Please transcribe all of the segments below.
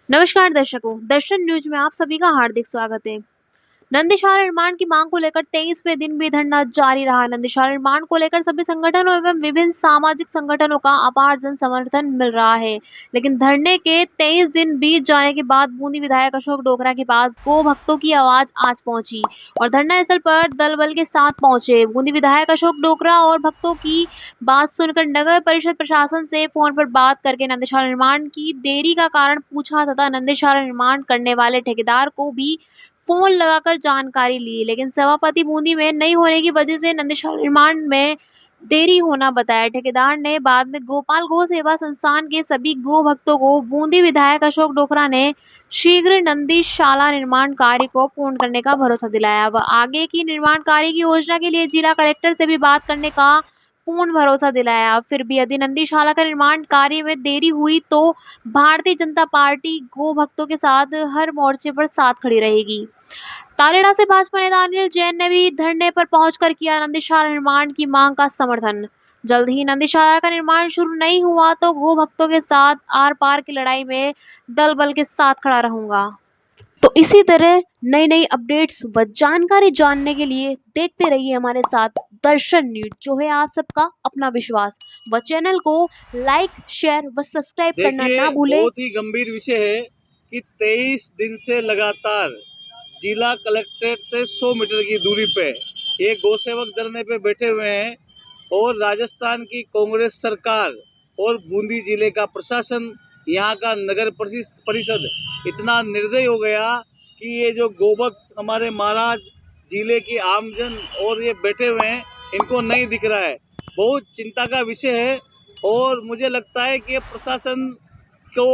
नमस्कार दर्शकों, दर्शन न्यूज में आप सभी का हार्दिक स्वागत है। नंदीशाला निर्माण की मांग को लेकर 23वें दिन भी धरना जारी रहा। नंदीशाला निर्माण को लेकर सभी संगठनों एवं विभिन्न सामाजिक संगठनों का अपार जन समर्थन मिल रहा है, लेकिन धरने के 23 दिन बीत जाने के बाद बूंदी विधायक अशोक डोगरा के पास गो भक्तों की आवाज आज पहुंची और धरना स्थल पर दल बल के साथ पहुंचे। बूंदी विधायक अशोक डोगरा और भक्तों की बात सुनकर नगर परिषद प्रशासन से फोन पर बात करके नंदीशाला निर्माण की देरी का कारण पूछा तथा नंदीशाला निर्माण करने वाले ठेकेदार को भी फोन लगाकर जानकारी ली, लेकिन सभापति बूंदी में नहीं होने की वजह से नंदीशाला निर्माण में देरी होना बताया। ठेकेदार ने बाद में गोपाल गो सेवा संस्थान के सभी गो भक्तों को बूंदी विधायक अशोक डोगरा ने शीघ्र नंदीशाला निर्माण कार्य को पूर्ण करने का भरोसा दिलाया। वह आगे की निर्माण कार्य की योजना के लिए जिला कलेक्टर से भी बात करने का पूर्ण भरोसा दिलाया। फिर भी यदि नंदीशाला का निर्माण कार्य में देरी हुई तो भारतीय जनता पार्टी गो भक्तों के साथ हर मोर्चे पर साथ खड़ी रहेगी। तालेड़ा से भाजपा नेता अनिल जैन ने भी धरने पर पहुंचकर किया नंदीशाला निर्माण की मांग का समर्थन। जल्द ही नंदीशाला का निर्माण शुरू नहीं हुआ तो गो भक्तों के साथ आर पार की लड़ाई में दल बल के साथ खड़ा रहूंगा। तो इसी तरह नई नई अपडेट्स व जानकारी जानने के लिए देखते रहिए हमारे साथ दर्शन न्यूज, जो है आप सबका अपना विश्वास। व चैनल को लाइक, शेयर व सब्सक्राइब करना ना भूलें। बहुत ही गंभीर विषय है कि 23 दिन से लगातार जिला कलेक्ट्रेट से 100 मीटर की दूरी पे ये गौसेवक धरने पे बैठे हुए हैं और राजस्थान की कांग्रेस सरकार और बूंदी जिले का प्रशासन, यहाँ का नगर परिषद इतना निर्दयी हो गया कि ये जो गोभक्त हमारे महाराज जिले की आमजन और ये बैठे हुए हैं, इनको नहीं दिख रहा है। बहुत चिंता का विषय है और मुझे लगता है कि प्रशासन को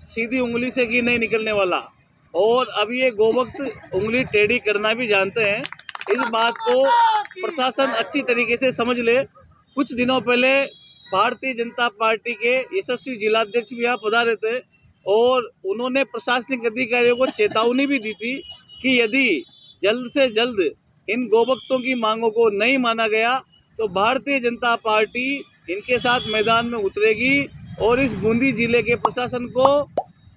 सीधी उंगली से घी नहीं निकलने वाला और अब ये गोभक्त उंगली टेढ़ी करना भी जानते हैं। इस बात को प्रशासन अच्छी तरीके से समझ ले। कुछ दिनों पहले भारतीय जनता पार्टी के यशस्वी जिलाध्यक्ष भी यहाँ पधारे थे और उन्होंने प्रशासनिक अधिकारियों को चेतावनी भी दी थी कि यदि जल्द से जल्द इन गोभक्तों की मांगों को नहीं माना गया तो भारतीय जनता पार्टी इनके साथ मैदान में उतरेगी। और इस बूंदी जिले के प्रशासन को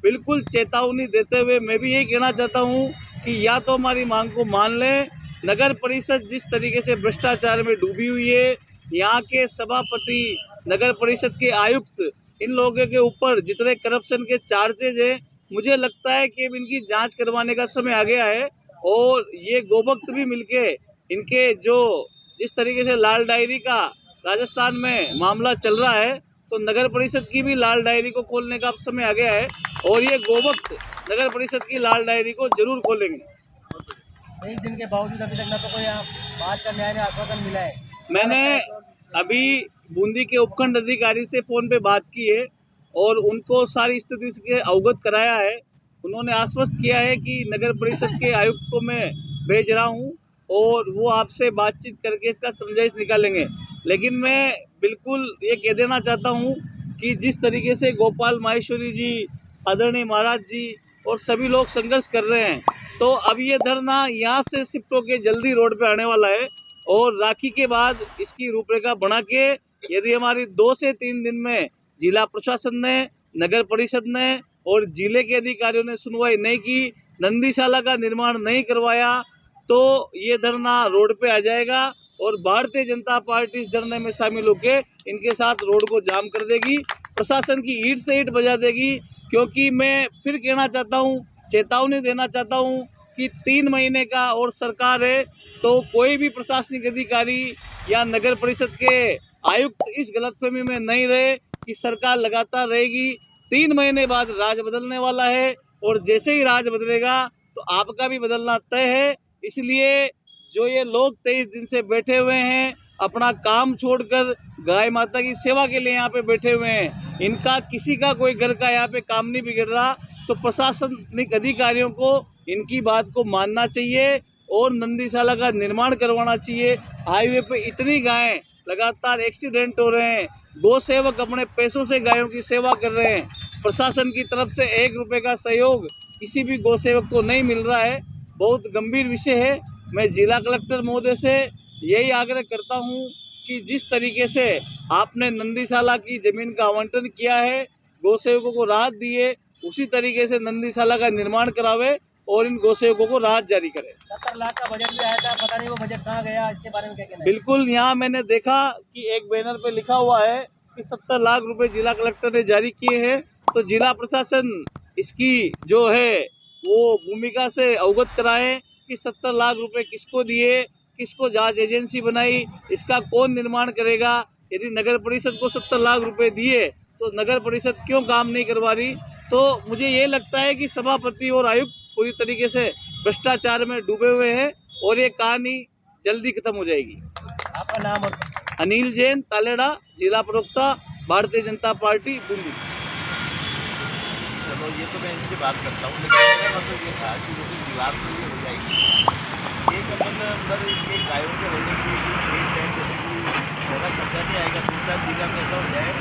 बिल्कुल चेतावनी देते हुए मैं भी यही कहना चाहता हूँ कि या तो हमारी मांग को मान लें। नगर परिषद जिस तरीके से भ्रष्टाचार में डूबी हुई है, यहाँ के सभापति, नगर परिषद के आयुक्त, इन लोगों के ऊपर जितने करप्शन के चार्जेज हैं, मुझे लगता है कि अब इनकी जांच करवाने का समय आ गया है। और ये गोभक्त भी मिलके इनके जो जिस तरीके से लाल डायरी का राजस्थान में मामला चल रहा है, तो नगर परिषद की भी लाल डायरी को खोलने का समय आ गया है और ये गोभक्त नगर परिषद की लाल डायरी को जरूर खोलेंगे। 23 दिन के बावजूद अभी तक न तो कोई बात का न्याय आश्वासन मिला है। मैंने अभी बूंदी के उपखंड अधिकारी से फोन पे बात की है और उनको सारी स्थिति से अवगत कराया है। उन्होंने आश्वस्त किया है कि नगर परिषद के आयुक्त को मैं भेज रहा हूँ और वो आपसे बातचीत करके इसका समझाइश निकालेंगे। लेकिन मैं बिल्कुल ये कह देना चाहता हूँ कि जिस तरीके से गोपाल माहेश्वरी जी, आदरणीय महाराज जी और सभी लोग संघर्ष कर रहे हैं, तो अब ये धरना यहाँ से शिफ्ट होकर जल्दी रोड पे आने वाला है और राखी के बाद इसकी रूपरेखा बना के यदि हमारी 2 से 3 दिन में जिला प्रशासन ने, नगर परिषद ने और जिले के अधिकारियों ने सुनवाई नहीं की, नंदीशाला का निर्माण नहीं करवाया, तो ये धरना रोड पे आ जाएगा और भारतीय जनता पार्टी इस धरने में शामिल होकर इनके साथ रोड को जाम कर देगी, प्रशासन की ईंट से ईंट बजा देगी। क्योंकि मैं फिर कहना चाहता हूँ, चेतावनी देना चाहता हूँ कि 3 महीने का और सरकार है, तो कोई भी प्रशासनिक अधिकारी या नगर परिषद के आयुक्त इस गलतफहमी में नहीं रहे कि सरकार लगातार रहेगी। 3 महीने बाद राज बदलने वाला है और जैसे ही राज बदलेगा तो आपका भी बदलना तय है। इसलिए जो ये लोग 23 दिन से बैठे हुए हैं, अपना काम छोड़कर गाय माता की सेवा के लिए यहाँ पे बैठे हुए हैं, इनका किसी का कोई घर का यहाँ पे काम नहीं बिगड़ रहा, तो प्रशासनिक अधिकारियों को इनकी बात को मानना चाहिए और नंदीशाला का निर्माण करवाना चाहिए। हाईवे पे इतनी गायें लगातार एक्सीडेंट हो रहे हैं, गौ सेवक अपने पैसों से गायों की सेवा कर रहे हैं, प्रशासन की तरफ से 1 रुपये का सहयोग किसी भी गौ सेवक को नहीं मिल रहा है। बहुत गंभीर विषय है। मैं जिला कलेक्टर महोदय से यही आग्रह करता हूं कि जिस तरीके से आपने नंदीशाला की ज़मीन का आवंटन किया है, गौ सेवकों को राहत दी है, उसी तरीके से नंदीशाला का निर्माण करावे और इन गौसेवकों को राहत जारी करे। 70 लाख का बजट भी आया था, पता नहीं वो बजट कहाँ गया, इसके बारे में क्या कहना है? बिल्कुल, यहाँ मैंने देखा कि एक बैनर पे लिखा हुआ है कि 70 लाख रुपए जिला कलेक्टर ने जारी किए हैं, तो जिला प्रशासन इसकी जो है वो भूमिका से अवगत कराएं कि 70 लाख रुपए किसको दिए, किसको जांच एजेंसी बनाई, इसका कौन निर्माण करेगा। यदि नगर परिषद को 70 लाख रुपए दिए तो नगर परिषद क्यों काम नहीं करवा रही। तो मुझे ये लगता है कि सभापति और आयुक्त पूरी तरीके से भ्रष्टाचार में डूबे हुए हैं और ये कहानी जल्दी खत्म हो जाएगी। आपका नाम और अनिल जैन, तालेड़ा, जिला प्रवक्ता, भारतीय जनता पार्टी, बूंदी। चलो ये तो मैं इनसे बात करता हूँ, लेकिन मेरा मतलब ये था कि वो दीवार तो ये हो जाएगी, एक अपन अंदर इनके गायों के रहने की एक टाइम जैसे कि ज़्यादा खर्चा नहीं आएगा, 2-4 बीघा में ऐसा हो जाए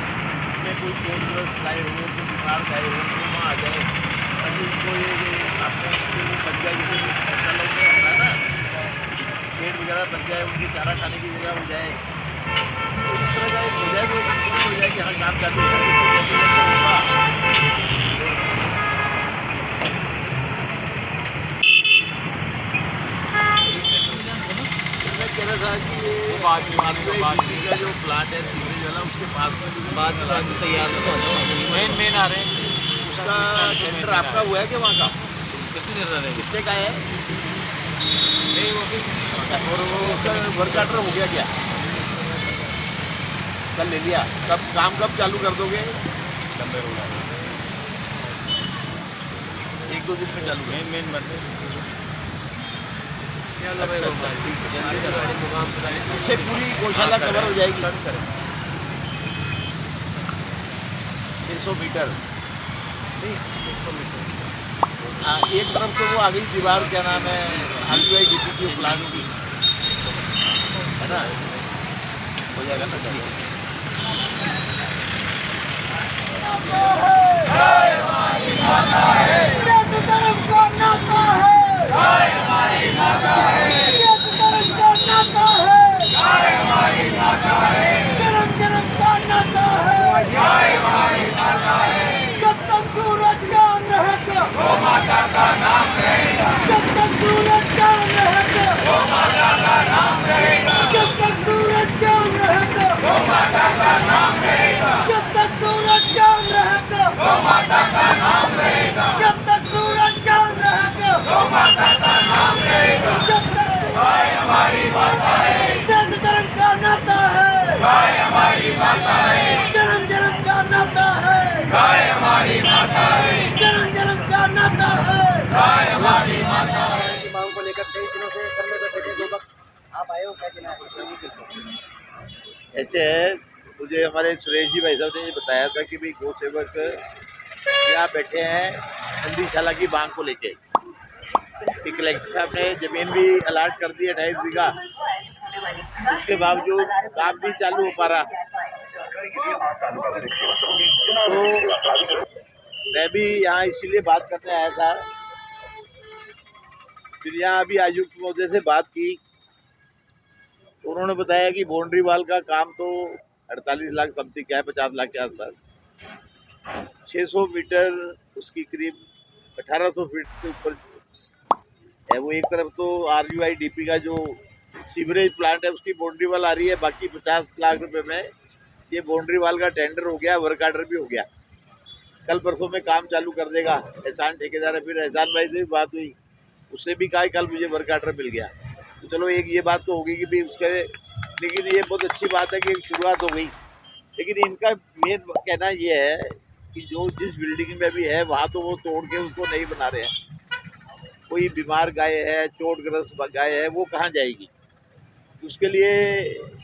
उसमें कोई चोट गाय हो, कोई बीमार गाय हो, तो वहाँ आ जाए अभी उनको ये आपको बन जाए, जैसे ऐसा लोग होता है ना, पेट वगैरह बन जाए, उनकी चारा खाने की जगह हो जाए, तो इस तरह का एक हो जाए तो हो जाए कि हाँ काम चालू कह रहा था कि ये RUI का जो प्लांट है सीवरेज वाला, उसके पास में बाद तैयार मेन आ रहे हैं। उसका टेंडर आपका हुआ है कि वहाँ का कितने का है? और वो उसका वर्क ऑर्डर हो गया क्या? कल ले लिया, कब काम कब चालू कर दोगे? 1-2 दिन में चालू मेन इससे पूरी गौशाला कवर हो जाएगी। 600 मीटर नहीं, 600 मीटर एक तरफ तो वो आ गई दीवार, क्या नाम है, RUI की प्लांट की, है ना, हो जाएगा ना। मांग को लेकर कई दिनों से धरने पर बैठे 2 वक्त आप आए हो, क्या कहना है? ऐसे है, मुझे हमारे सुरेश जी भाई साहब ने ये बताया था कि भाई गौ सेवक यहाँ बैठे हैं नंदीशाला की मांग को लेके। कलेक्टर साहब ने जमीन भी अलाट कर दी 28 बीघा, उसके बावजूद काम नहीं चालू हो पा रहा। तो मैं भी यहाँ इसीलिए बात करने आया था। फिर यहाँ अभी आयुक्त महोदय से बात की, तो उन्होंने बताया कि बाउंड्री वाल का काम तो 48 लाख समथिंग क्या है, 50 लाख के आसपास, 600 मीटर उसकी करीब 1800 फीट से ऊपर है। वो एक तरफ तो RUI DP का जो सीवरेज प्लांट है उसकी बाउंड्री वाल आ रही है, बाकी 50 लाख रुपए में ये बाउंड्री वाल का टेंडर हो गया, वर्क ऑर्डर भी हो गया, कल परसों में काम चालू कर देगा। एहसान ठेकेदार है, फिर एहसान भाई से भी बात हुई, उससे भी कहा कल मुझे वर्क ऑर्डर मिल गया। तो चलो एक ये बात तो होगी कि भाई उसके, लेकिन ये बहुत अच्छी बात है कि एक शुरुआत हो गई। लेकिन इनका मेन कहना ये है कि जो जिस बिल्डिंग में भी है वहाँ तो वो तोड़ के उसको नहीं बना रहे हैं। कोई बीमार गाय है, चोटग्रस्त गाय है, वो कहाँ जाएगी? उसके लिए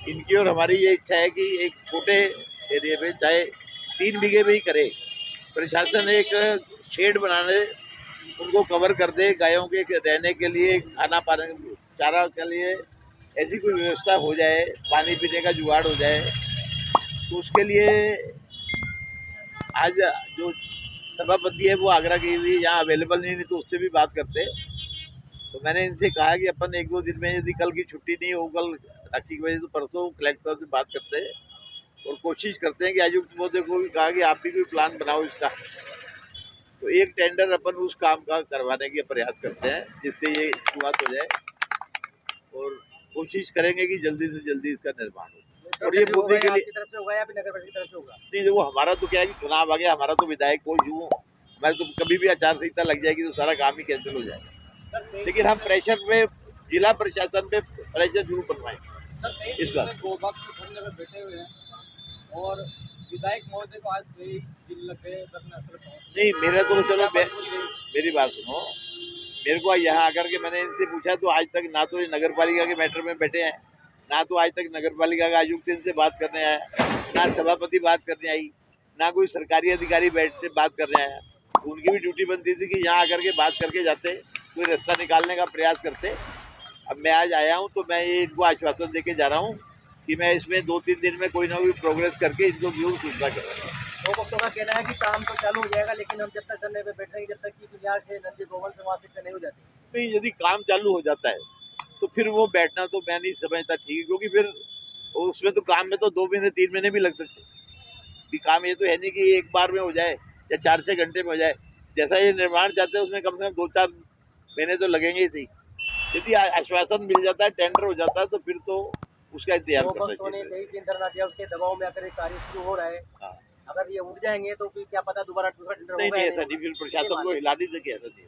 इनकी और हमारी ये इच्छा है कि एक छोटे एरिया में चाहे 3 बीघे में ही करे, प्रशासन एक शेड बनाने उनको कवर कर दे, गायों के रहने के लिए, खाना पाने चारा के लिए ऐसी कोई व्यवस्था हो जाए, पानी पीने का जुगाड़ हो जाए। तो उसके लिए आज जो सभापति है वो आगरा की हुई, यहाँ अवेलेबल नहीं तो उससे भी बात करते। तो मैंने इनसे कहा कि अपन 1-2 दिन में, यदि कल की छुट्टी नहीं हो, कल राखी की वजह से परसों कलेक्टर साहब से बात करते हैं और कोशिश करते हैं कि आयुक्त महोदय को भी कहा कि आप भी कोई प्लान बनाओ इसका, तो एक टेंडर अपन उस काम का करवाने के प्रयास करते हैं जिससे ये शुरुआत हो जाए और कोशिश करेंगे कि जल्दी से जल्दी इसका निर्माण हो। और ये बूंदी के लिए आपकी तरफ से होगा या फिर नगर परिषद की तरफ से होगा? नहीं, वो हमारा तो क्या है कि चुनाव आ गया, हमारा तो विधायक को यूँ हमारे तो कभी भी आचार संहिता लग जाएगी तो सारा काम ही कैंसिल हो जाएगा। लेकिन हम प्रेशर पे जिला प्रशासन पे प्रेशर जरूर बनवाएंगे इस बार। बैठे हुए हैं और विधायक महोदय को आज दिन लग गए नहीं, मेरा तो चलो मेरी बात सुनो, मेरे को यहाँ आकर के मैंने इनसे पूछा तो आज तक ना तो ये नगर पालिका के मैटर में बैठे हैं, ना तो आज तक नगर पालिका का आयुक्त इनसे बात करने आया, ना सभापति बात करने आई, ना कोई सरकारी अधिकारी बैठ बात करने आया। उनकी भी ड्यूटी बनती थी कि यहाँ आकर के बात करके जाते, कोई रास्ता निकालने का प्रयास करते। अब मैं आज आया हूँ तो मैं ये इनको आश्वासन देके जा रहा हूँ कि मैं इसमें 2-3 दिन में कोई ना कोई प्रोग्रेस करके इनको जरूर सूचना करूँगा। दो वक्तों का कहना है कि काम तो चालू हो जाएगा, लेकिन हम जब तक धरने पे बैठ रहेंगे जब तक कि बिहार से नंदी भवन से वहाँ से नहीं हो जाती। नहीं, यदि काम चालू हो जाता है तो फिर वो बैठना तो मैं नहीं समझता ठीक है, क्योंकि फिर उसमें तो काम में तो 2 महीने 3 महीने भी लग सकते हैं। काम ये तो है नहीं कि एक बार में हो जाए या 4-6 घंटे में हो जाए। जैसा ये निर्माण चाहते हैं उसमें कम से कम 2-4 महीने तो लगेंगे ही सही। यदि आश्वासन मिल जाता है, टेंडर हो जाता है तो फिर तो उसका इंतजार करना चाहिए। 23 दिन धरना दिया, उसके दबाव में आकर कार्य शुरू हो रहा है। हाँ। अगर ये उठ जाएंगे तो फिर क्या पता दोबारा दूसरा टेंडर नहीं होगा नहीं, या ऐसा नहीं, फिर प्रशासन को हिला नहीं देंगे, ऐसा नहीं।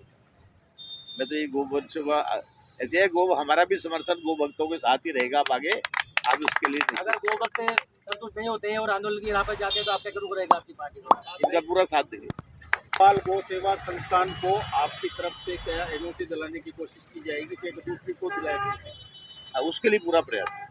मैं तो ये गोवंशों का ऐसे है, गो हमारा भी समर्थन गो भक्तों के साथ ही रहेगा अब आगे। आप उसके लिए अगर गो भक्त संतुष्ट नहीं होते हैं और आंदोलन की राह पर जाते हैं तो आपका रुक रहेगा आपकी पार्टी को? इनका पूरा साथ देंगे। पाल गौ सेवा संस्थान को आपकी तरफ से क्या एनओसी दिलाने की कोशिश की जाएगी कि दूसरी को दिलाएगी? उसके लिए पूरा प्रयास।